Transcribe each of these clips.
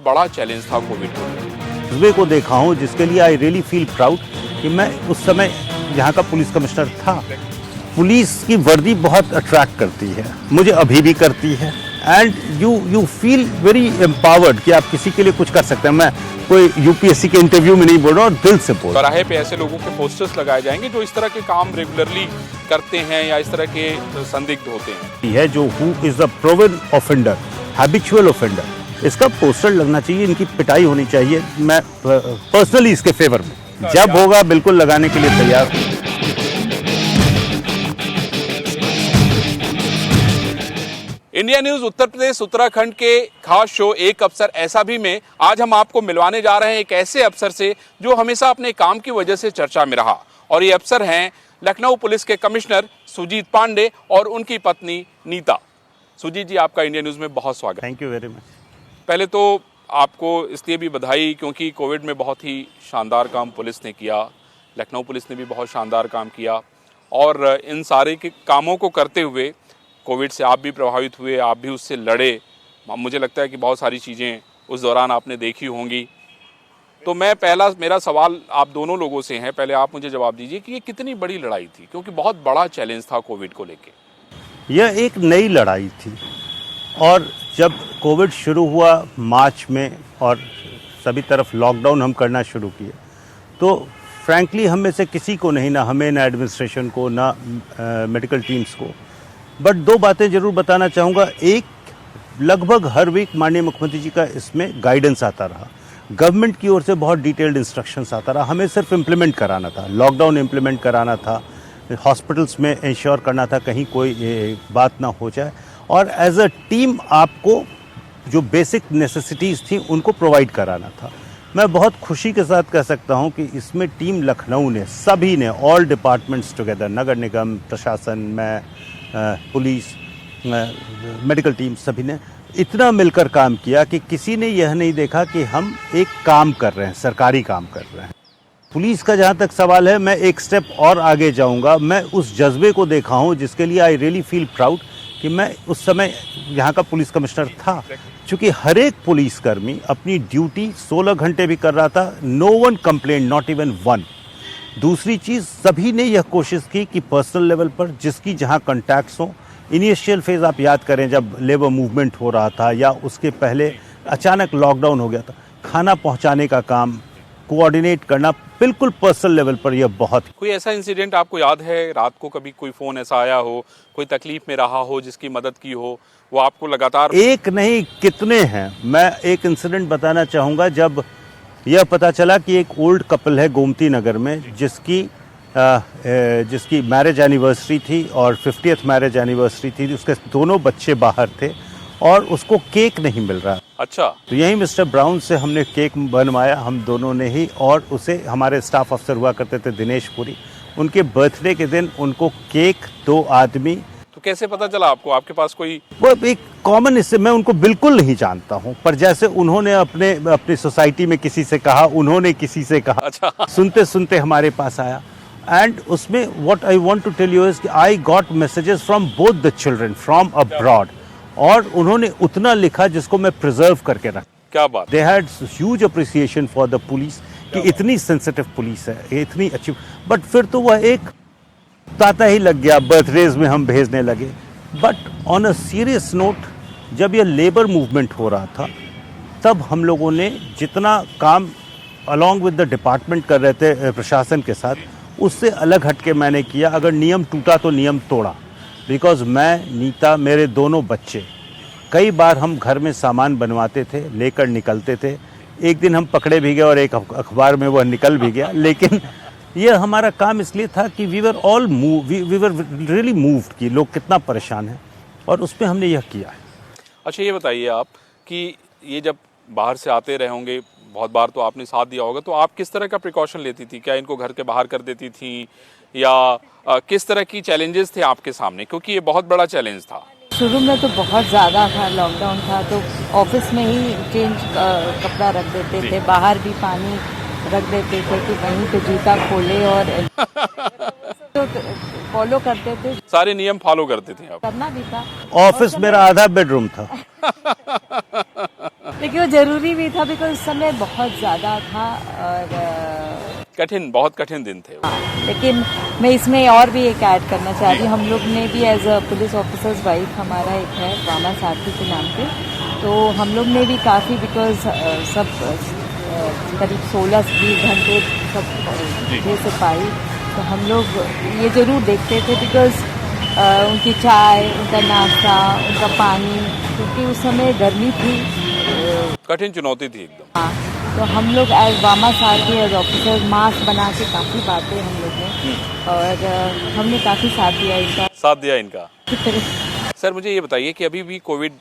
बड़ा चैलेंज था कोविड को। जज्बे को देखा हूँ जिसके लिए आई रियली फील प्राउड कि मैं उस समय यहाँ का पुलिस कमिश्नर था। पुलिस की वर्दी बहुत अट्रैक्ट करती है, मुझे अभी भी करती है। And you feel very empowered कि आप किसी के लिए कुछ कर सकते हैं। मैं कोई यूपीएससी के इंटरव्यू में नहीं बोल रहा हूँ, दिल से बोल रहा हूँ। चौराहे पे ऐसे लोगों के पोस्टर्स लगाए जाएंगे जो इस तरह के काम रेगुलरली करते हैं या इस तरह के संदिग्ध होते हैं। है जो who is the proven offender, habitual offender, इसका पोस्टर लगना चाहिए, इनकी पिटाई होनी चाहिए। मैं पर्सनली इसके फेवर में, जब होगा बिल्कुल लगाने के लिए तैयार हूं। इंडिया न्यूज उत्तर प्रदेश उत्तराखंड के खास शो एक अफसर ऐसा भी में आज हम आपको मिलवाने जा रहे हैं एक ऐसे अफसर से जो हमेशा अपने काम की वजह से चर्चा में रहा। और ये अफसर हैं लखनऊ पुलिस के कमिश्नर सुजीत पांडे और उनकी पत्नी नीता। सुजीत जी, आपका इंडिया न्यूज में बहुत स्वागत। Thank you very much. पहले तो आपको इसलिए भी बधाई क्योंकि कोविड में बहुत ही शानदार काम पुलिस ने किया, लखनऊ पुलिस ने भी बहुत शानदार काम किया। और इन सारे के कामों को करते हुए कोविड से आप भी प्रभावित हुए, आप भी उससे लड़े। मुझे लगता है कि बहुत सारी चीज़ें उस दौरान आपने देखी होंगी। तो मेरा सवाल आप दोनों लोगों से है, पहले आप मुझे जवाब दीजिए कि ये कितनी बड़ी लड़ाई थी, क्योंकि बहुत बड़ा चैलेंज था कोविड को लेके। यह एक नई लड़ाई थी और जब कोविड शुरू हुआ मार्च में और सभी तरफ लॉकडाउन हम करना शुरू किए, तो फ्रैंकली हम में से किसी को नहीं, ना हमें, ना एडमिनिस्ट्रेशन को, ना मेडिकल टीम्स को। बट दो बातें ज़रूर बताना चाहूँगा। एक, लगभग हर वीक माननीय मुख्यमंत्री जी का इसमें गाइडेंस आता रहा, गवर्नमेंट की ओर से बहुत डिटेल्ड इंस्ट्रक्शंस आता रहा। हमें सिर्फ इम्प्लीमेंट कराना था, लॉकडाउन इम्प्लीमेंट कराना था, हॉस्पिटल्स में इंश्योर करना था कहीं कोई बात ना हो जाए, और एज अ टीम आपको जो बेसिक नेसेसिटीज़ थी उनको प्रोवाइड कराना था। मैं बहुत खुशी के साथ कह सकता हूं कि इसमें टीम लखनऊ ने, सभी ने, ऑल डिपार्टमेंट्स टुगेदर, नगर निगम, प्रशासन, मैं, पुलिस, मेडिकल टीम, सभी ने इतना मिलकर काम किया कि किसी ने यह नहीं देखा कि हम एक काम कर रहे हैं, सरकारी काम कर रहे हैं। पुलिस का जहाँ तक सवाल है, मैं एक स्टेप और आगे जाऊँगा। मैं उस जज्बे को देखा हूँ जिसके लिए आई रियली फील प्राउड कि मैं उस समय यहाँ का पुलिस कमिश्नर था। चूँकि हर एक पुलिसकर्मी अपनी ड्यूटी 16 घंटे भी कर रहा था, no one complaint, not even one. दूसरी चीज़, सभी ने यह कोशिश की कि पर्सनल लेवल पर जिसकी जहाँ कॉन्टैक्ट्स हों, इनिशियल फेज़ आप याद करें जब लेबर मूवमेंट हो रहा था या उसके पहले अचानक लॉकडाउन हो गया था, खाना पहुँचाने का काम, कोऑर्डिनेट करना बिल्कुल पर्सनल लेवल पर, यह बहुत। कोई ऐसा इंसिडेंट आपको याद है, रात को कभी कोई फ़ोन ऐसा आया हो, कोई तकलीफ में रहा हो, जिसकी मदद की हो, वो आपको लगातार? एक नहीं, कितने हैं। मैं एक इंसिडेंट बताना चाहूँगा। जब यह पता चला कि एक ओल्ड कपल है गोमती नगर में जिसकी मैरिज एनिवर्सरी थी और 50th मैरिज एनिवर्सरी थी, उसके दोनों बच्चे बाहर थे और उसको केक नहीं मिल रहा। अच्छा। तो यही मिस्टर ब्राउन से हमने केक बनवाया, हम दोनों ने ही, और उसे हमारे स्टाफ अफसर हुआ करते थे दिनेश पुरी, उनके बर्थडे के दिन उनको केक 2 आदमी। तो कैसे पता चला आपको? आपके पास कोई? वो एक कॉमन, इससे मैं उनको बिल्कुल नहीं जानता हूँ, पर जैसे उन्होंने अपनी सोसाइटी में किसी से कहा, उन्होंने किसी से कहा। अच्छा। सुनते सुनते हमारे पास आया। एंड उसमें what I want to tell you is कि I got messages from both the children from abroad, और उन्होंने उतना लिखा जिसको मैं प्रिजर्व करके रख। क्या बात। They had huge appreciation for the police कि इतनी सेंसिटिव पुलिस है, इतनी अच्छी। बट फिर तो वह एक ताता ही लग गया, बर्थडेज में हम भेजने लगे। But on a serious note, जब यह लेबर मूवमेंट हो रहा था, तब हम लोगों ने जितना काम अलॉन्ग विद द डिपार्टमेंट कर रहे थे प्रशासन के साथ, उससे अलग हट के मैंने किया। अगर नियम टूटा तो नियम तोड़ा। बिकॉज मैं, नीता, मेरे दोनों बच्चे, कई बार हम घर में सामान बनवाते थे, लेकर निकलते थे। एक दिन हम पकड़े भी गए और एक अखबार में वह निकल भी गया। लेकिन यह हमारा काम इसलिए था कि वी वर रियली मूव्ड कि लोग कितना परेशान हैं, और उस पर हमने यह किया है। अच्छा, ये बताइए आप कि ये जब बाहर से आते रहे होंगे, बहुत बार तो आपने साथ दिया होगा, तो आप किस तरह का प्रिकॉशन लेती थी? क्या इनको घर के बाहर कर देती थी, या किस तरह की चैलेंजेस थे आपके सामने, क्योंकि ये बहुत बड़ा चैलेंज था? शुरू में तो बहुत ज़्यादा था, लॉकडाउन था तो ऑफिस में ही चेंज कपड़ा रख देते थे, बाहर भी पानी रख देते थे कि वहीं पे जूता खोले, और तो फॉलो करते थे, सारे नियम फॉलो करते थे आप? करना भी था। ऑफिस मेरा आधा बेडरूम था। देखिए वो ज़रूरी भी था बिकॉज समय बहुत ज़्यादा था और कठिन, बहुत कठिन दिन थे वो। लेकिन मैं इसमें और भी एक ऐड करना चाह रही हूँ। हम लोग ने भी as a police officer's wife, हमारा एक है वामा सारथी के नाम पे, तो हम लोग ने भी काफ़ी बिकॉज सब करीब 16-20 घंटे सब थे सिपाही, तो हम लोग ये ज़रूर देखते थे बिकॉज उनकी चाय, उनका नाश्ता, उनका पानी, क्योंकि उस समय गर्मी थी। कठिन चुनौती थी एकदम। हाँ, तो हम लोग एज वामा सारथी एज ऑफिसर मास्क बना के काफ़ी बातें हम लोग ने, और हमने काफ़ी साथ दिया इनका। सर मुझे ये बताइए कि अभी भी कोविड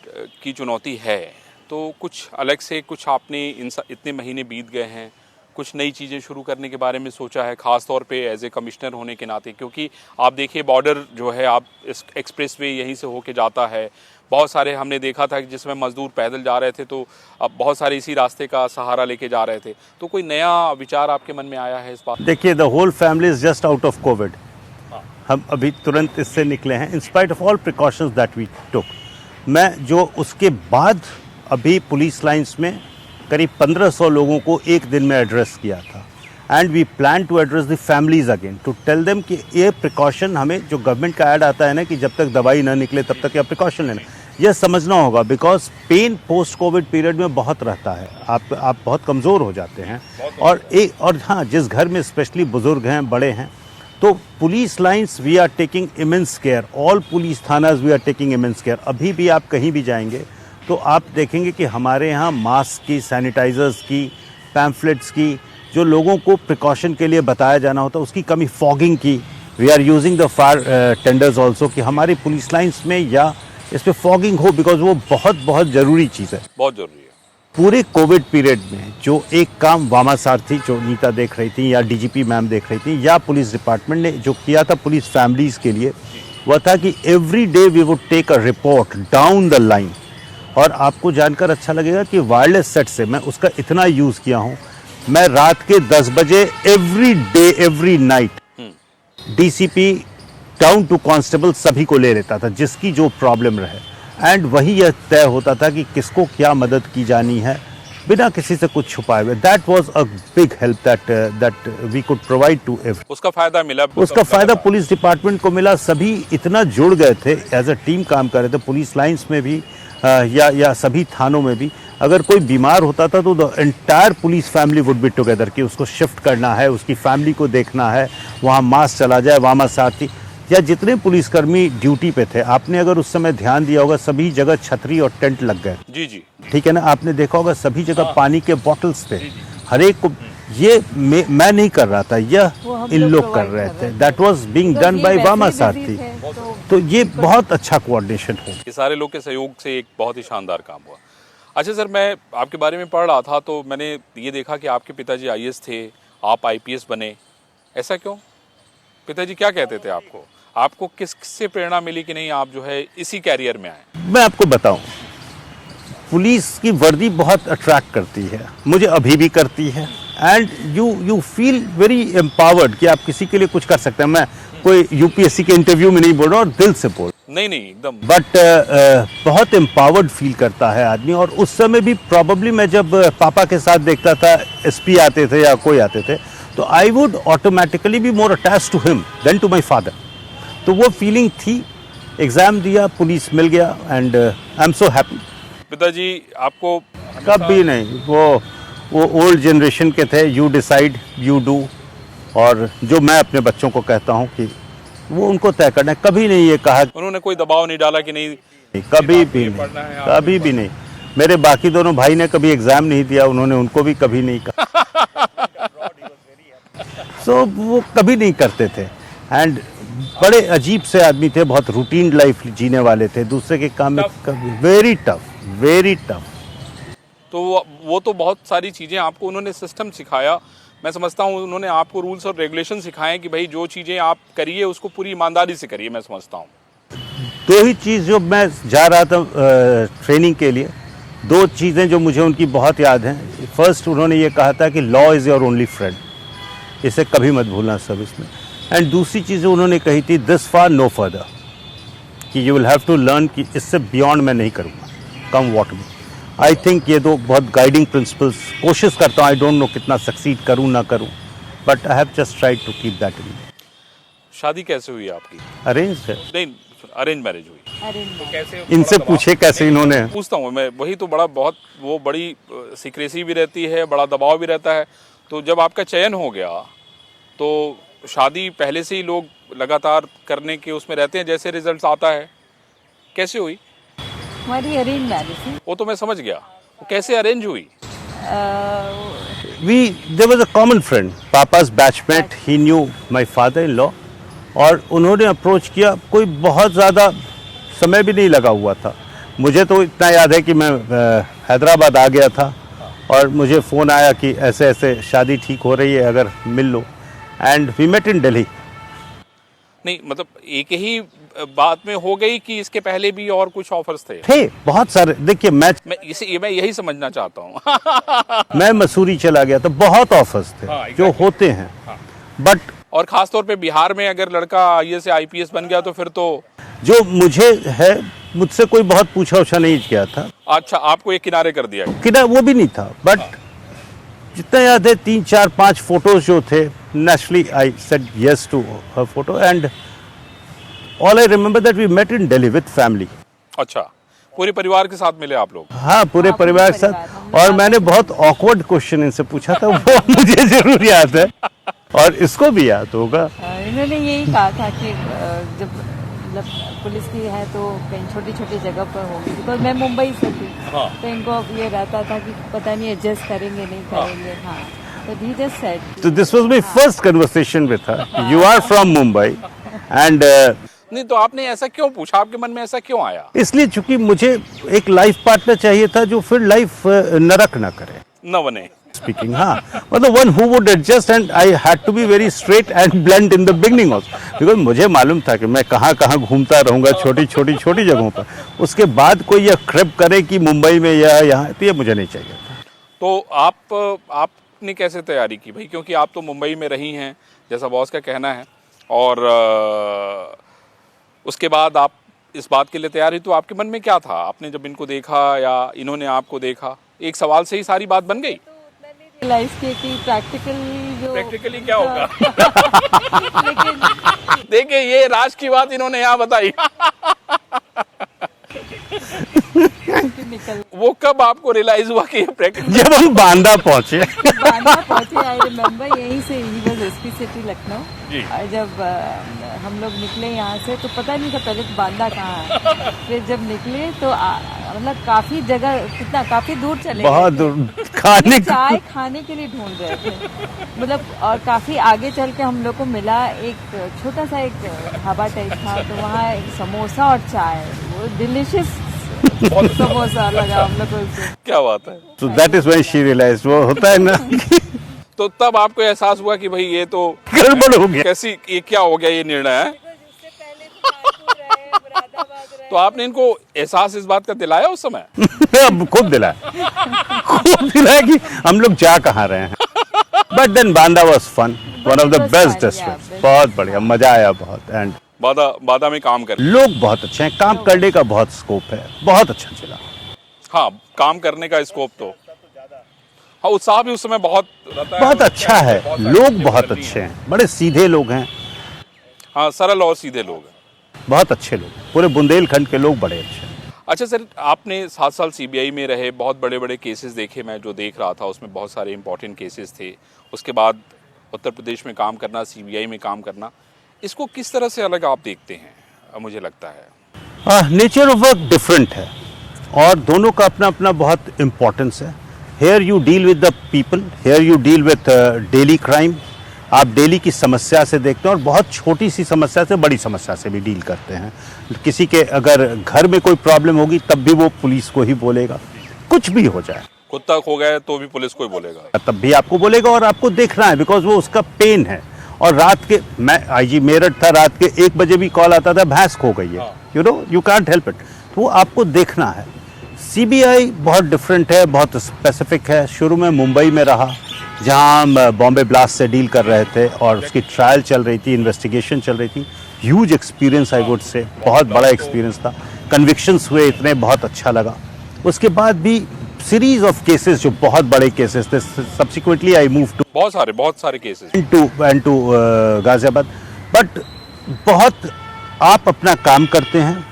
की चुनौती है, तो कुछ अलग से कुछ आपने इतने महीने बीत गए हैं, कुछ नई चीज़ें शुरू करने के बारे में सोचा है, ख़ास तौर पे एज ए कमिश्नर होने के नाते? क्योंकि आप देखिए बॉर्डर जो है, आप इस एक्सप्रेसवे यहीं से होके जाता है, बहुत सारे हमने देखा था कि जिसमें मजदूर पैदल जा रहे थे, तो अब बहुत सारे इसी रास्ते का सहारा लेके जा रहे थे, तो कोई नया विचार आपके मन में आया है इस बात? देखिए, the whole family is just out of covid. हम अभी तुरंत इससे निकले हैं, in spite of all precautions that we took. मैं जो उसके बाद अभी पुलिस लाइंस में करीब 1500 लोगों को एक दिन में एड्रेस किया था, and we plan to address the families again to tell them कि ये प्रिकॉशन, हमें जो गवर्नमेंट का ऐड आता है ना कि जब तक दवाई ना निकले तब तक या प्रिकॉशन लेना, यह समझना होगा, because pain post covid period में बहुत रहता है, आप बहुत कमज़ोर हो जाते हैं। और हाँ, जिस घर में स्पेशली बुजुर्ग हैं, बड़े हैं, तो police lines we are taking immense care, all police थानाज we are taking immense care. अभी भी आप कहीं भी जाएंगे तो आप देखेंगे कि हमारे यहाँ मास्क की, सैनिटाइजर्स की, पैम्फलेट्स की, जो लोगों को प्रिकॉशन के लिए बताया जाना होता है उसकी कमी, फॉगिंग की, we are using the fire tenders also कि हमारी पुलिस लाइंस में या इस पर फॉगिंग हो, बिकॉज वो बहुत ज़रूरी चीज़ है, बहुत ज़रूरी है। पूरे कोविड पीरियड में जो एक काम वामा सारथी, जो नीता देख रही थी, या डीजीपी मैम देख रही थी, या पुलिस डिपार्टमेंट ने जो किया था पुलिस फैमिलीज के लिए, वह था कि every day we would take a report down the line. और आपको जानकर अच्छा लगेगा कि वायरलेस सेट से मैं उसका इतना यूज़ किया हूँ, मैं रात के 10 बजे every day, every night DCP down to constable सभी को ले लेता था, जिसकी जो प्रॉब्लम रहे, एंड वही यह तय होता था कि किसको क्या मदद की जानी है, बिना किसी से कुछ छुपाए हुए। That was a big help that we could provide to every. उसका फायदा मिला? उसका फायदा पुलिस डिपार्टमेंट को मिला, सभी इतना जुड़ गए थे, एज अ टीम काम कर रहे थे, पुलिस लाइंस में भी या सभी थानों में भी। अगर कोई बीमार होता था तो the entire police family would be together कि उसको शिफ्ट करना है, उसकी फैमिली को देखना है, वहाँ मास चला जाए, वामा सारथी या जितने पुलिसकर्मी ड्यूटी पे थे, आपने अगर उस समय ध्यान दिया होगा, सभी जगह छतरी और टेंट लग गए। जी। ठीक है ना, आपने देखा होगा सभी जगह पानी के बॉटल्स थे, हर एक को। ये मैं नहीं कर रहा था, यह इन लोग कर रहे थे। That was being done by Vama Sarathi. तो ये बहुत अच्छा कोऑर्डिनेशन हो। ये सारे लोग के सहयोग से एक बहुत ही शानदार काम हुआ। अच्छा सर, मैं आपके बारे में पढ़ रहा था तो मैंने ये देखा कि आपके पिताजी आईएएस थे, आप आईपीएस बने, ऐसा क्यों? पिताजी क्या कहते थे आपको? आपको किससे प्रेरणा मिली कि नहीं आप जो है इसी कैरियर में आए? मैं आपको बताऊं, पुलिस की वर्दी बहुत अट्रैक्ट करती है, मुझे अभी भी करती है, and you feel very empowered कि आप किसी के लिए कुछ कर सकते हैं। मैं कोई यूपीएससी के इंटरव्यू में नहीं बोल रहा, और दिल से बोल, नहीं एकदम, बट बहुत एम्पावर्ड फील करता है आदमी। और उस समय भी प्रॉबली मैं जब पापा के साथ देखता था, एसपी आते थे या कोई आते थे, तो I would automatically be more attached to him then to my father. तो वो फीलिंग थी। एग्जाम दिया, पुलिस मिल गया, and I am so happy. पिताजी आपको कभी नहीं, वो ओल्ड जनरेशन के थे, यू डिसाइड यू डू, और जो मैं अपने बच्चों को कहता हूँ कि वो उनको तय करना है। कभी नहीं ये कहा, उन्होंने कोई दबाव नहीं डाला कि नहीं, कभी भी नहीं, कभी भी नहीं। मेरे बाकी दोनों भाई ने कभी एग्जाम नहीं दिया, उन्होंने उनको भी कभी नहीं कहा। सो वो कभी नहीं करते थे, एंड बड़े अजीब से आदमी थे, बहुत रूटीन लाइफ जीने वाले थे, दूसरे के काम में वेरी टफ। तो वो तो बहुत सारी चीज़ें आपको उन्होंने सिस्टम सिखाया। मैं समझता हूँ उन्होंने आपको रूल्स और रेगुलेशन सिखाए कि भाई जो चीज़ें आप करिए उसको पूरी ईमानदारी से करिए। मैं समझता हूँ दो ही चीज़, जो मैं जा रहा था ट्रेनिंग के लिए, दो चीज़ें जो मुझे उनकी बहुत याद हैं। फर्स्ट, उन्होंने ये कहा था कि law is your only friend, इसे कभी मत भूलना सर्विस में। एंड दूसरी चीज़ उन्होंने कही थी, दिस फार नो फर्दर, कि you will have to learn कि इससे बियॉन्ड मैं नहीं करूँगा, कम वॉट में। आई थिंक ये दो बहुत गाइडिंग प्रिंसिपल्स कोशिश करता हूँ, आई डोंट नो कितना सक्सीड करूँ ना करूँ, but I have just tried to keep that in. शादी कैसे हुई आपकी? अरेंज है, नहीं, अरेंज मैरिज हुई। अरे कैसे? इनसे पूछे कैसे इन्होंने। पूछता हूँ मैं, वही तो बड़ा बहुत वो बड़ी सीक्रेसी भी रहती है, बड़ा दबाव भी रहता है। तो जब आपका चयन हो गया तो शादी पहले से ही लोग लगातार करने के उसमें रहते हैं, जैसे रिजल्ट आता है। कैसे हुई? हमारी अरेंज मैरिज थी। वो तो मैं समझ गया, वो कैसे अरेंज हुई? There was a common friend, पापा's batchmate, he knew my father in law, और उन्होंने अप्रोच किया। कोई बहुत ज़्यादा समय भी नहीं लगा हुआ था। मुझे तो इतना याद है कि मैं हैदराबाद आ गया था और मुझे फ़ोन आया कि ऐसे ऐसे शादी ठीक हो रही है, अगर मिल लो, and we met in Delhi. नहीं मतलब एक ही बात में हो गई कि इसके पहले भी और कुछ ऑफर्स थे? बहुत सारे। देखिए मैं यही समझना चाहता हूँ। मैं मसूरी चला गया तो बहुत ऑफर्स थे, हाँ, जो होते हैं, बट और खास तौर पे बिहार में अगर लड़का आईएएस या आईपीएस बन गया तो फिर तो जो मुझे है, मुझसे कोई बहुत पूछा उछा नहीं किया था। अच्छा, आपको एक किनारे कर दिया। कि ना वो भी नहीं था, बट जितना याद है 3 4 5 फोटोज जो थे, naturally I said yes to her photo, and all I remember that we met in Delhi with family. अच्छा, पूरे परिवार के साथ मिले आप लोग? हाँ, पूरे परिवार के साथ। और मैंने बहुत ऑकवर्ड क्वेश्चन इनसे पूछा था, वो मुझे जरूर याद है और इसको भी याद होगा। इन्होंने यही कहा था कि जब मतलब पुलिस की है तो कहीं छोटी छोटी जगह पर होगी, बिकॉज मैं मुंबई से थी। हाँ। तो इनको अब ये रहता था कि पता नहीं एडजस्ट करेंगे नहीं करेंगे। हाँ, तो he just said, So this was my first conversation with her. You are from Mumbai, and नहीं तो आपने ऐसा क्यों पूछा? आपके मन में ऐसा क्यों आया? इसलिए चूंकि मुझे एक लाइफ पार्टनर चाहिए था जो फिर लाइफ नरक ना करे। न बने। Speaking, हाँ, मतलब one who would adjust, and I had to be very straight and blunt in the beginning also, because मुझे मालूम था कि मैं कहाँ कहाँ घूमता रहूँगा छोटी जगहों पर। उसके बाद कोई यह क्रेप करे कि मुंबई में या यहाँ, तो ये मुझे नहीं चाहिए था। तो आपने कैसे तैयारी की भाई? क्योंकि आप तो मुंबई में रही हैं जैसा बॉस का कहना है, और उसके बाद आप इस बात के लिए तैयार हुई, तो आपके मन में क्या था? आपने जब इनको देखा या इन्होंने आपको देखा, एक सवाल से ही सारी बात बन गई? रियलाइज किया कि प्रैक्टिकली क्या होगा? लेकिन देखिए, ये राज की बात इन्होंने यहाँ बताई। निकल वो कब आपको रियलाइज हुआ कि ये प्रैक्टिकल? जब हम बांदा पहुंचे। बांदा पहुंचे, आई रिमेम्बर, यहीं से ही बस एसपी सिटी लखनऊ। जी। और जब हम लोग निकले यहाँ से तो पता नहीं था पहले तो बांदा कहाँ है। फिर जब निकले तो मतलब काफी जगह, कितना काफी दूर चले गए बहुत थे। दूर खाने चाय खाने के लिए ढूंढ रहे थे, मतलब, और काफी आगे चल के हम लोग को मिला एक छोटा सा एक ढाबा टाइप था, तो वहाँ एक समोसा और चाय, वो डिलिशियस समोसा लगा हम लोग को उससे। क्या बात है? तो that is when she realised, वो होता है ना तो तब आपको एहसास हुआ कि भाई ये तो गड़बड़ हो गया। कैसी, ये क्या हो गया, ये निर्णय है? तो आपने इनको एहसास इस बात का दिलाया उस समय? अब खूब दिलाया कि हम लोग जा कहाँ रहे हैं। But then Banda was fun, one of the best districts, बहुत बढ़िया, मजा आया बहुत। एंड बादा में काम कर, लोग बहुत अच्छे हैं, काम करने का बहुत स्कोप है, बहुत अच्छा चला। हाँ, काम करने का स्कोप तो, हाँ, उत्साह भी उस समय बहुत रहता है। बहुत अच्छा है, लोग बहुत अच्छे हैं, बड़े सीधे लोग हैं। हाँ, सरल और सीधे लोग हैं, बहुत अच्छे लोग, पूरे बुंदेलखंड के लोग बड़े अच्छे हैं। अच्छा सर, आपने 7 साल सीबीआई में रहे, बहुत बड़े बड़े केसेस देखे, मैं जो देख रहा था उसमें बहुत सारे इंपॉर्टेंट केसेस थे। उसके बाद उत्तर प्रदेश में काम करना, सीबीआई में काम करना, इसको किस तरह से अलग आप देखते हैं? मुझे लगता है नेचर ऑफ वर्क डिफरेंट है और दोनों का अपना अपना बहुत इम्पोर्टेंस है। Here you deal with the people, here you deal with daily crime. आप डेली की समस्या से देखते हैं और बहुत छोटी सी समस्या से बड़ी समस्या से भी डील करते हैं। किसी के अगर घर में कोई प्रॉब्लम होगी तब भी वो पुलिस को ही बोलेगा, कुछ भी हो जाए, कुत्ता खो गए तो भी पुलिस को ही बोलेगा, तब भी आपको बोलेगा और आपको देखना है, बिकॉज वो उसका पेन है। और रात के, मैं आईजी मेरठ था, रात के 1 बजे भी कॉल आता था, भैंस खो गई है, you know, you can't help it, तो वो आपको देखना है। सीबीआई बहुत डिफरेंट है, बहुत स्पेसिफिक है। शुरू में मुंबई में रहा, जहां हम बॉम्बे ब्लास्ट से डील कर रहे थे और उसकी ट्रायल चल रही थी, इन्वेस्टिगेशन चल रही थी। ह्यूज एक्सपीरियंस, आई वुड से, बहुत बड़ा एक्सपीरियंस था। कन्विक्शंस हुए इतने, बहुत अच्छा लगा। उसके बाद भी सीरीज ऑफ केसेस जो बहुत बड़े केसेस थे, सब्सिक्वेंटली आई मूव टू बहुत सारे केसेस। टू गाजियाबाद। बट बहुत आप अपना काम करते हैं,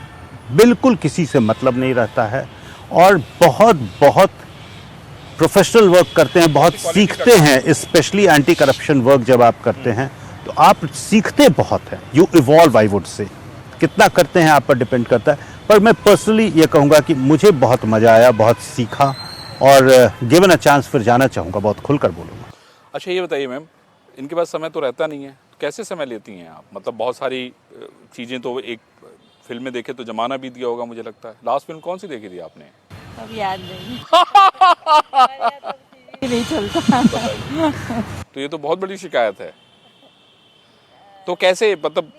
बिल्कुल किसी से मतलब नहीं रहता है, और बहुत प्रोफेशनल वर्क करते हैं, बहुत सीखते हैं। स्पेशली एंटी करप्शन वर्क जब आप करते हैं तो आप सीखते बहुत हैं। यू इवॉल्व, आई वुड से। कितना करते हैं आप पर डिपेंड करता है, पर मैं पर्सनली ये कहूँगा कि मुझे बहुत मज़ा आया, बहुत सीखा, और गिवन अ चांस फिर जाना चाहूँगा, बहुत खुलकर बोलूँगा। अच्छा ये बताइए मैम, इनके पास समय तो रहता नहीं है, कैसे समय लेती हैं आप? मतलब बहुत सारी चीज़ें तो एक फिल्म में देखे तो जमाना बीत गया होगा मुझे लगता है। लास्ट फिल्म कौन सी देखी थी आपने? अब याद नहीं। नहीं चलता। तो ये तो बहुत बड़ी शिकायत है। तो कैसे मतलब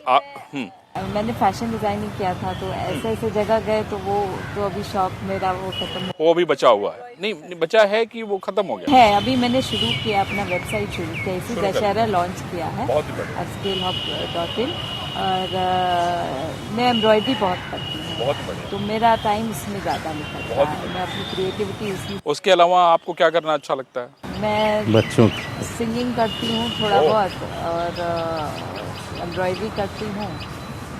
मैंने फैशन डिजाइनिंग किया था, तो ऐसे जगह गए तो वो तो अभी शौक मेरा वो खत्म वो अभी बचा हुआ है? नहीं बचा है कि वो खत्म हो गया है। अभी मैंने शुरू किया, अपना वेबसाइट शुरू किया, इसी दशहरा लॉन्च किया है, upscalehub.in। और मैं एम्ब्रॉयडरी बहुत करती हूँ, बहुत बढ़िया। तो मेरा टाइम इसमें ज़्यादा निकलता है। मैं अपनी क्रिएटिविटी इसमें। उसके अलावा आपको क्या करना अच्छा लगता है? मैं बच्चों सिंगिंग करती हूँ थोड़ा बहुत, और एम्ब्रॉयडरी करती हूँ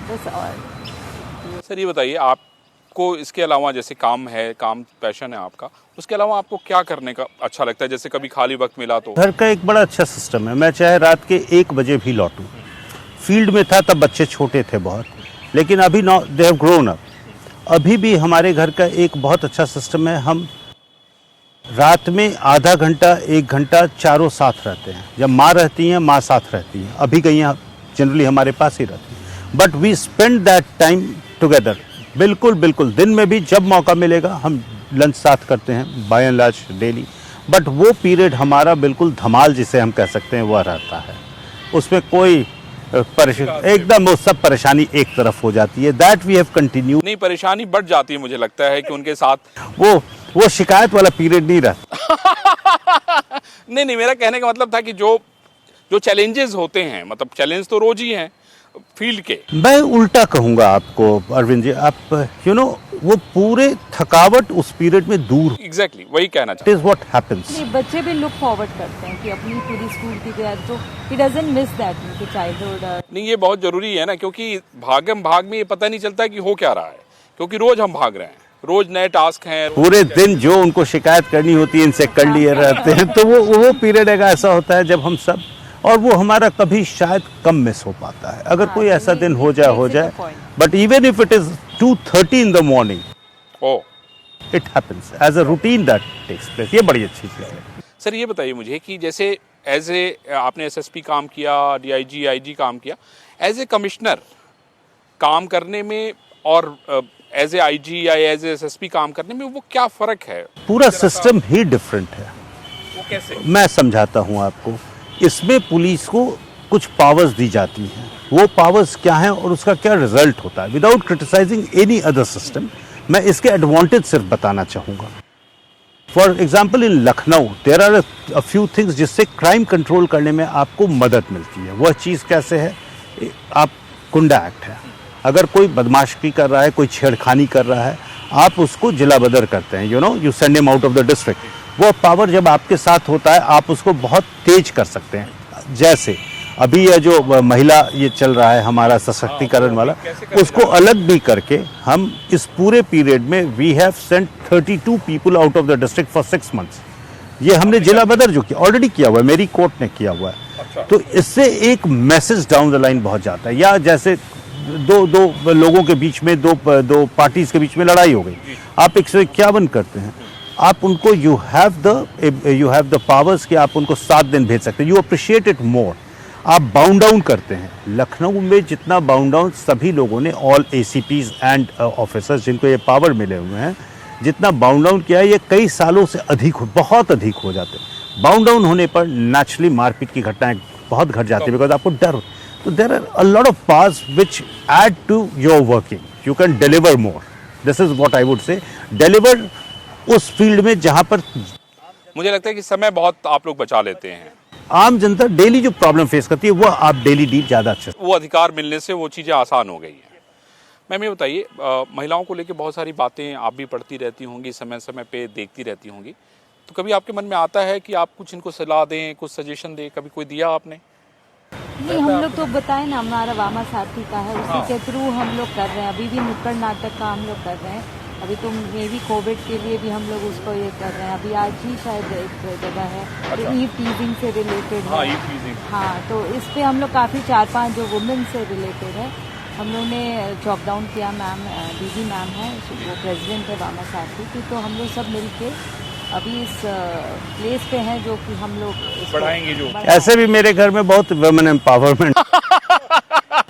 बस। और सर ये बताइए, आपको इसके अलावा, जैसे काम है, काम पैशन है आपका, उसके अलावा आपको क्या करने का अच्छा लगता है? जैसे कभी खाली वक्त मिला तो? घर का एक बड़ा अच्छा सिस्टम है। मैं चाहे रात के 1 बजे भी लौटूं। फील्ड में था तब बच्चे छोटे थे बहुत, लेकिन अभी now they have grown up. अभी भी हमारे घर का एक बहुत अच्छा सिस्टम है। हम रात में आधा घंटा 1 घंटा चारों साथ रहते हैं। जब माँ रहती हैं, माँ साथ रहती हैं, अभी कहीं जनरली हमारे पास ही रहती हैं, but we spend that time together. बिल्कुल दिन में भी जब मौका मिलेगा हम लंच साथ करते हैं, by and large daily. But वो पीरियड हमारा बिल्कुल धमाल जिसे हम कह सकते हैं वह रहता है। उसमें कोई एकदम वो सब परेशानी एक तरफ हो जाती है। That we have continue. नहीं, परेशानी बढ़ जाती है मुझे लगता है कि उनके साथ वो शिकायत वाला पीरियड नहीं रहता। नहीं, मेरा कहने का मतलब था कि जो चैलेंजेस होते हैं, मतलब चैलेंज तो रोज ही हैं फील्ड के। मैं उल्टा कहूंगा आपको अरविंद जी, आप वो पूरे थकावट उस पीरियड में दूर। एग्जैक्टली वही कहना चाहता इट इज व्हाट हैपेंस। नहीं, बच्चे भी लुक फॉरवर्ड करते हैं कि अपनी पूरी स्कूल की तैयारी, तो ही डजंट मिस दैट उनके चाइल्डहुड। नहीं, ये बहुत जरूरी है ना, क्योंकि भागम भाग में ये पता नहीं चलता कि हो क्या रहा है, क्योंकि रोज हम भाग रहे हैं, रोज नए टास्क हैं। पूरे दिन जो उनको शिकायत करनी होती है इनसे कर लिए रहते हैं, तो वो पीरियड ऐसा होता है जब हम सब, और वो हमारा कभी शायद कम मिस हो पाता है। अगर कोई ऐसा दिन हो जाए, but even if it is 2:30 in the morning, it happens as a routine that takes place. ये बड़ी अच्छी चीज़ है। सर ये बताइए मुझे कि जैसे एज ए आपने एसएसपी काम किया, डीआईजी, आईजी काम किया, एज ए कमिश्नर काम करने में और एज ए आईजी या एज ए एसएसपी काम करने में वो क्या फर्क है? पूरा सिस्टम ही डिफरेंट है। वो कैसे? मैं समझाता हूँ आपको। इसमें पुलिस को कुछ पावर्स दी जाती हैं। वो पावर्स क्या हैं और उसका क्या रिजल्ट होता है, without criticising any other system, मैं इसके एडवांटेज सिर्फ बताना चाहूँगा। For example in Lucknow there are a few things जिससे क्राइम कंट्रोल करने में आपको मदद मिलती है। वह चीज़ कैसे है? आप कुंडा एक्ट है, अगर कोई बदमाशी कर रहा है, कोई छेड़खानी कर रहा है, आप उसको जिला बदर करते हैं, you send him out of the district. वो पावर जब आपके साथ होता है आप उसको बहुत तेज कर सकते हैं। जैसे अभी ये जो महिला ये चल रहा है हमारा सशक्तिकरण वाला, उसको अलग भी करके हम इस पूरे पीरियड में we have sent 32 people out of the district for 6 months। ये हमने जिला बदर जो किया ऑलरेडी किया हुआ है, मेरी कोर्ट ने किया हुआ है। तो इससे एक मैसेज डाउन द लाइन बहुत जाता है। या जैसे दो लोगों के बीच में, दो पार्टीज के बीच में लड़ाई हो गई, आप 151 करते हैं, आप उनको यू हैव द पावर्स कि आप उनको 7 दिन भेज सकते हैं। You appreciate it more. आप बाउंड डाउन करते हैं। लखनऊ में जितना बाउंड डाउन सभी लोगों ने, ऑल ACPs एंड ऑफिसर्स जिनको ये पावर मिले हुए हैं, जितना बाउंड डाउन किया है, ये कई सालों से बहुत अधिक हो जाते हैं। बाउंड डाउन होने पर नेचुरली मारपीट की घटनाएं बहुत घट जाती है, बिकॉज आपको डर। तो there are a lot of powers which add to your working. You can deliver more. This is what I would say, deliver उस फील्ड में जहां पर मुझे लगता है कि समय बहुत आप लोग बचा लेते हैं। आम जनता डेली जो प्रॉब्लम फेस करती है वो आप डेली डील ज़्यादा अच्छे। वो अधिकार मिलने से वो चीज़ें आसान हो गई हैं। मैम ये बताइए, महिलाओं को लेकर बहुत सारी बातें आप भी पढ़ती रहती होंगी, समय समय पे देखती रहती होंगी, तो कभी आपके मन में आता है कि आप कुछ इनको सलाह दें, कुछ सजेशन दें, कभी कोई दिया आपने? नहीं, हम लोग तो बताए ना, हमारा वामा साथी का है, उसी के थ्रू हम लोग कर रहे हैं। अभी भी नुक्कड़ नाटक का हम लोग कर रहे हैं। अभी तो मे भी कोविड के लिए भी हम लोग उसको ये कर रहे हैं। अभी आज ही शायद एक जगह है तो ईव टीजिंग से रिलेटेड है। हाँ, तो इस पे हम लोग काफ़ी 4-5 जो वुमेन से रिलेटेड है, हम लोग ने चॉकडाउन किया। मैम दीदी मैम है, वो प्रेसिडेंट है वामा साथी की, तो हम लोग सब मिलके अभी इस प्लेस पे हैं जो कि हम लोग बढ़ाएंगे जो। ऐसे भी मेरे घर में बहुत वुमेन एम्पावरमेंट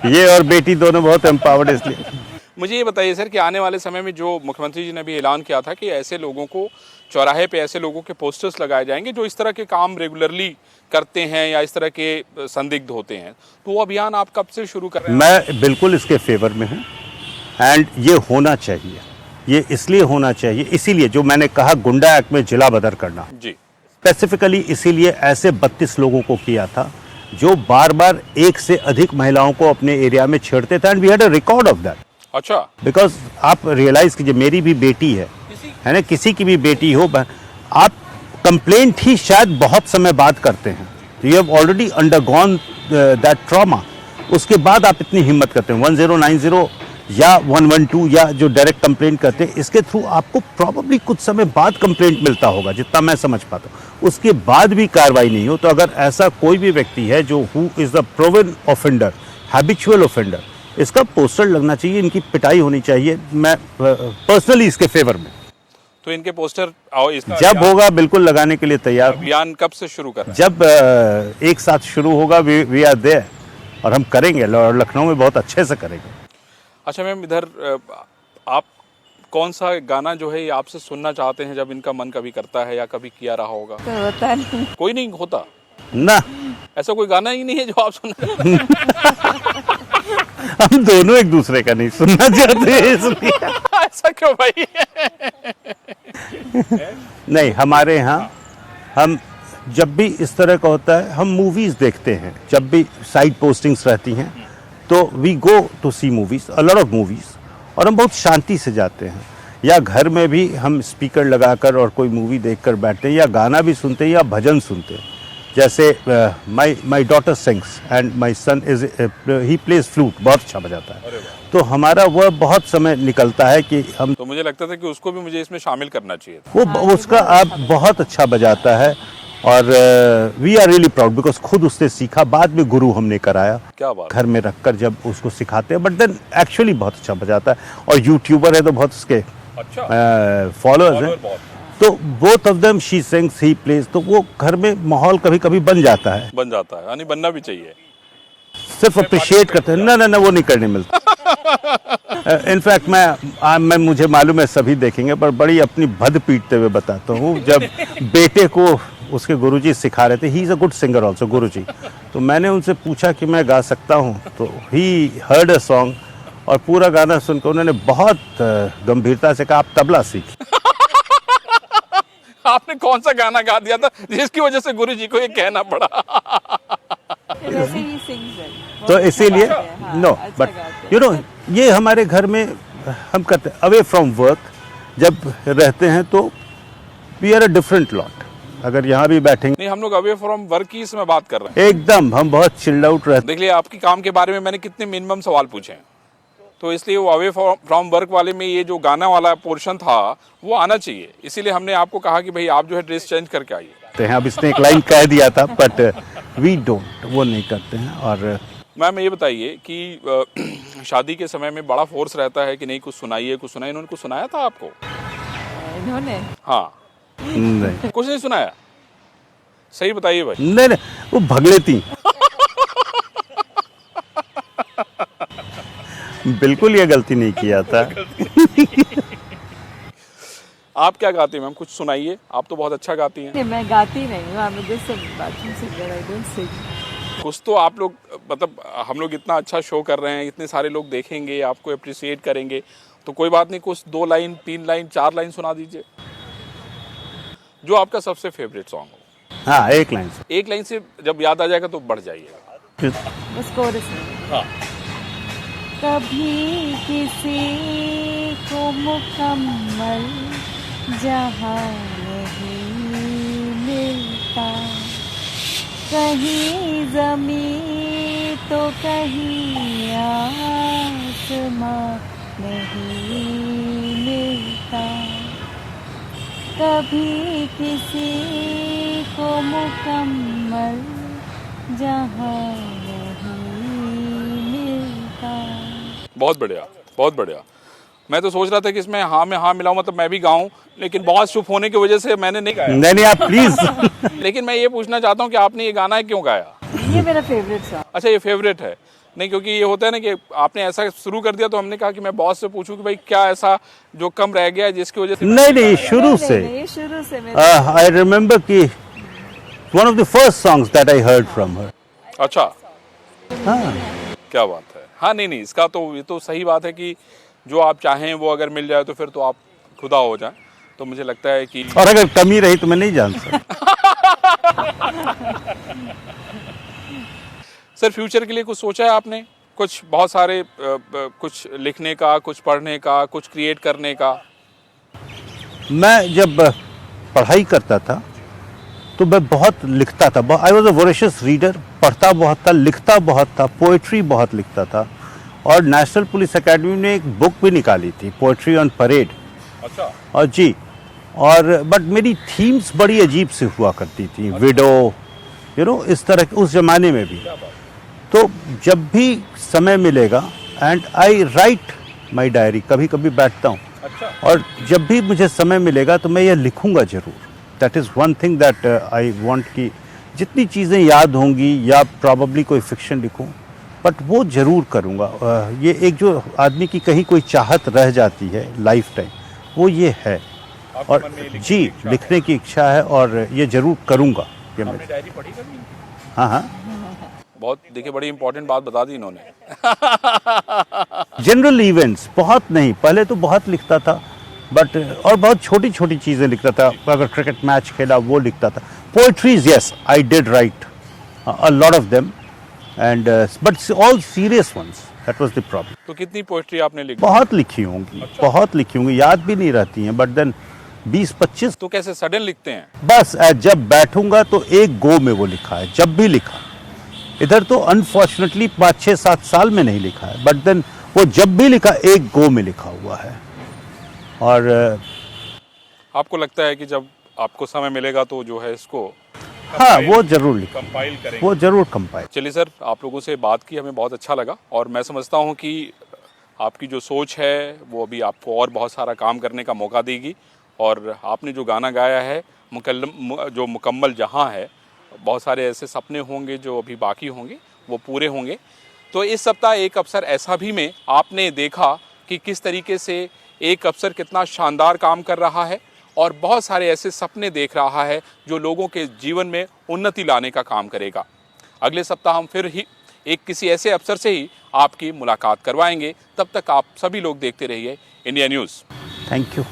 ये और बेटी दोनों बहुत एम्पावर्ड, इसलिए। मुझे ये बताइए सर कि आने वाले समय में जो मुख्यमंत्री जी ने भी ऐलान किया था कि ऐसे लोगों को चौराहे पे ऐसे लोगों के पोस्टर्स लगाए जाएंगे जो इस तरह के काम रेगुलरली करते हैं या इस तरह के संदिग्ध होते हैं, तो वो अभियान आप कब से शुरू कर रहे हैं? मैं बिल्कुल इसके फेवर में हूँ एंड ये होना चाहिए। ये इसलिए होना चाहिए, इसीलिए जो मैंने कहा गुंडा एक्ट में जिला बदर करना जी, स्पेसिफिकली इसीलिए ऐसे 32 लोगों को किया था जो बार बार एक से अधिक महिलाओं को अपने एरिया में छेड़ते थे and we had a record of that. अच्छा, बिकॉज आप रियलाइज कीजिए, मेरी भी बेटी है ना, किसी की भी बेटी हो, आप कंप्लेंट ही शायद बहुत समय बाद करते हैं, you have already undergone that trauma, उसके बाद आप इतनी हिम्मत करते हैं। 1090 या 112 या जो डायरेक्ट कंप्लेंट करते हैं, इसके थ्रू आपको प्रॉब्लली कुछ समय बाद कंप्लेंट मिलता होगा, जितना मैं समझ पाता हूँ, उसके बाद भी कार्रवाई नहीं हो। तो अगर ऐसा कोई भी व्यक्ति है जो who is the proven offender, habitual offender, इसका पोस्टर लगना चाहिए, इनकी पिटाई होनी चाहिए। मैं पर्सनली इसके फेवर में। तो इनके पोस्टर और इसका जब होगा बिल्कुल लगाने के लिए तैयार हूं। अभियान कब से शुरू कर रहे हैं? जब एक साथ शुरू होगा, वी आर देयर, और हम करेंगे, और लखनऊ में बहुत अच्छे से करेंगे। अच्छा मैम, इधर आप कौन सा गाना जो है ये आपसे सुनना चाहते हैं जब इनका मन कभी करता है या कभी किया रहा होगा? तो होता नहीं। कोई नहीं होता ना, ऐसा कोई गाना ही नहीं है जो आप सुन हम दोनों एक दूसरे का नहीं सुनना चाहते हैं, इसलिए। ऐसा क्यों भाई? नहीं, हमारे यहाँ हम जब भी इस तरह का होता है, हम मूवीज देखते हैं। जब भी साइड पोस्टिंग्स रहती हैं तो we go to see movies, a lot of movies, और हम बहुत शांति से जाते हैं। या घर में भी हम स्पीकर लगाकर और कोई मूवी देखकर बैठते हैं, या गाना भी सुनते हैं या भजन सुनते हैं। जैसे my daughter sings and my son is he plays flute, बहुत अच्छा बजाता है। तो हमारा वह बहुत समय निकलता है कि हम, तो मुझे लगता था कि उसको भी मुझे इसमें शामिल करना चाहिए। वो उसका आप बहुत अच्छा बजाता है, और we are really proud because खुद उससे सीखा, बाद में गुरु हमने कराया, क्या बात। घर में रखकर जब उसको सिखाते हैं, बट देन एक्चुअली बहुत अच्छा बजाता है। और यूट्यूबर है तो बहुत उसके फॉलोअर्स हैं, तो both of them, she sings, he plays, तो वो घर में माहौल कभी कभी बन जाता है, यानी बनना भी चाहिए। सिर्फ अप्रिशिएट करते हैं। ना वो नहीं करने मिलता। इनफैक्ट मैं मुझे मालूम है सभी देखेंगे, पर बड़ी अपनी भद पीटते हुए बताता हूँ। जब बेटे को उसके गुरुजी सिखा रहे थे, he is a good singer also, गुरुजी, तो मैंने उनसे पूछा कि मैं गा सकता हूँ, तो ही हर्ड अ सॉन्ग, और पूरा गाना सुनकर उन्होंने बहुत गंभीरता से कहा, आप तबला सीख। आपने कौन सा गाना गा दिया था जिसकी वजह से गुरुजी को ये कहना पड़ा? वैसे ही sings है। तो इसीलिए हाँ, नो, अच्छा बट गाते यू नो, ये हमारे घर में हम करते हैं, अवे फ्रॉम वर्क जब रहते हैं तो we are a different lot. अगर यहाँ भी बैठेंगे, नहीं, हम लोग अवे फ्रॉम वर्क की इसमें बात कर रहे हैं। एकदम हम बहुत चिल्ड आउट रहते देख लिया, आपके काम के बारे में मैंने कितने मिनिमम सवाल पूछे हैं, तो इसलिए वो अवे फ्रॉम वर्क वाले में ये जो गाना वाला पोर्शन था वो आना चाहिए। इसीलिए हमने आपको कहा कि भाई आप जो है ड्रेस चेंज करके आइए। हैं। अब इसने एक लाइन कह दिया था, बट वी डोंट, वो नहीं करते हैं। और मैम ये बताइए कि शादी के समय में बड़ा फोर्स रहता है कि नहीं कुछ सुनाइए, कुछ सुनाइए, इन्होंने कुछ सुनाया था आपको? इन्होंने हाँ, नहीं कुछ नहीं सुनाया? सही बताइए भाई। नहीं, वो भगले थी। बिल्कुल ये गलती नहीं किया था। आप क्या गाती हैं मैम, कुछ सुनाइए, आप तो बहुत अच्छा गाती हैं। नहीं, मैं गाती नहीं हूँ, I'm just a bathroom singer, I don't sing। कुछ तो आप लोग, मतलब हम लोग इतना अच्छा शो कर रहे हैं, इतने सारे लोग देखेंगे, आपको अप्रिशिएट करेंगे, तो कोई बात नहीं, कुछ 2 लाइन, 3 लाइन, 4 लाइन सुना दीजिए, जो आपका सबसे फेवरेट सॉन्ग हो। हाँ, एक लाइन से। एक लाइन से जब याद आ जाएगा तो बढ़ जाइएगा। बस कोरस नहीं। हाँ। कभी किसी को मुकम्मल जहां नहीं मिलता, कहीं ज़मीं तो कहीं आसमां नहीं मिलता, कभी किसी को मुकम्मल जहां नहीं मिलता। बहुत बढ़िया, बहुत बढ़िया। मैं तो सोच रहा था कि इसमें हाँ में हाँ मिलाऊं, मतलब मैं भी गाऊं, लेकिन बहुत चुप होने की वजह से मैंने नहीं गाया। नहीं आप प्लीज। लेकिन मैं ये पूछना चाहता हूँ कि आपने ये गाना क्यों गाया? ये मेरा फेवरेट सॉन्ग। अच्छा, ये फेवरेट है। नहीं, क्योंकि ये होता है ना कि आपने ऐसा शुरू कर दिया तो हमने कहा कि मैं बॉस से पूछूं कि भाई क्या ऐसा जो कम रह गया है जिसकी वजह से। नहीं शुरू से। ये शुरू से मेरा आई रिमेम्बर कि one of the first songs that I heard from her. अच्छा, हाँ क्या बात है। हाँ, नहीं, इसका तो ये तो सही बात है कि जो आप चाहें वो अगर मिल जाए तो फिर तो आप खुदा हो जाएं। तो मुझे लगता है कि और अगर कमी रही तो मैं नहीं जान सकता। सर, फ्यूचर के लिए कुछ सोचा है आपने? कुछ बहुत सारे कुछ लिखने का, कुछ पढ़ने का, कुछ क्रिएट करने का? मैं जब पढ़ाई करता था तो मैं बहुत लिखता था। I was a voracious reader. पढ़ता बहुत था, लिखता बहुत था, पोएट्री बहुत लिखता था। और नेशनल पुलिस एकेडमी ने एक बुक भी निकाली थी, पोएट्री ऑन परेड। अच्छा। और जी, और बट मेरी थीम्स बड़ी अजीब से हुआ करती थी। विडो, इस तरह के उस जमाने में भी। तो जब भी समय मिलेगा, and I right my diary, कभी कभी बैठता हूँ। अच्छा। और जब भी मुझे समय मिलेगा तो मैं ये लिखूंगा जरूर। That is one thing that I want कि जितनी चीज़ें याद होंगी, या प्रॉबली कोई फिक्शन लिखूं, बट वो जरूर करूंगा। ये एक जो आदमी की कहीं कोई चाहत रह जाती है लाइफ टाइम, वो ये है। और जी, लिखने की इच्छा है और ये जरूर करूंगा। ये मैं डायरी पढ़ी कभी? हाँ बहुत, देखिए, बड़ी इंपॉर्टेंट बात बता दी इन्होंने। जनरल इवेंट्स बहुत नहीं, पहले तो बहुत लिखता था, बट और बहुत छोटी छोटी चीज़ें लिखता था। अगर क्रिकेट मैच खेला वो लिखता था। Poetries, yes, I did write a lot of them, and but all serious ones. That was the problem. तो कितनी पोएट्री आपने लिखी? बहुत लिखी होंगी। अच्छा। बहुत लिखी होंगी, याद भी नहीं रहती हैं, बट देन 20-25। तो कैसे सडन लिखते हैं? बस जब बैठूंगा तो एक गो में वो लिखा है, जब भी लिखा। इधर तो अनफॉर्चुनेटली 5-6-7 साल में नहीं लिखा है, बट देन वो जब भी लिखा एक गो में लिखा हुआ है। और आपको लगता है कि जब आपको समय मिलेगा तो जो है इसको हाँ, वो जरूर लिखा, कंपाइल करेंगे। वो जरूर कंपाइल। चलिए सर, आप लोगों से बात की हमें बहुत अच्छा लगा, और मैं समझता हूँ कि आपकी जो सोच है वो अभी आपको और बहुत सारा काम करने का मौका देगी। और आपने जो गाना गाया है जो मुकम्मल जहां है, बहुत सारे ऐसे सपने होंगे जो अभी बाकी होंगे, वो पूरे होंगे। तो इस सप्ताह एक अफसर ऐसा भी में आपने देखा कि किस तरीके से एक अफसर कितना शानदार काम कर रहा है और बहुत सारे ऐसे सपने देख रहा है जो लोगों के जीवन में उन्नति लाने का काम करेगा। अगले सप्ताह हम फिर ही एक किसी ऐसे अफसर से ही आपकी मुलाकात करवाएंगे। तब तक आप सभी लोग देखते रहिए इंडिया न्यूज़। Thank you.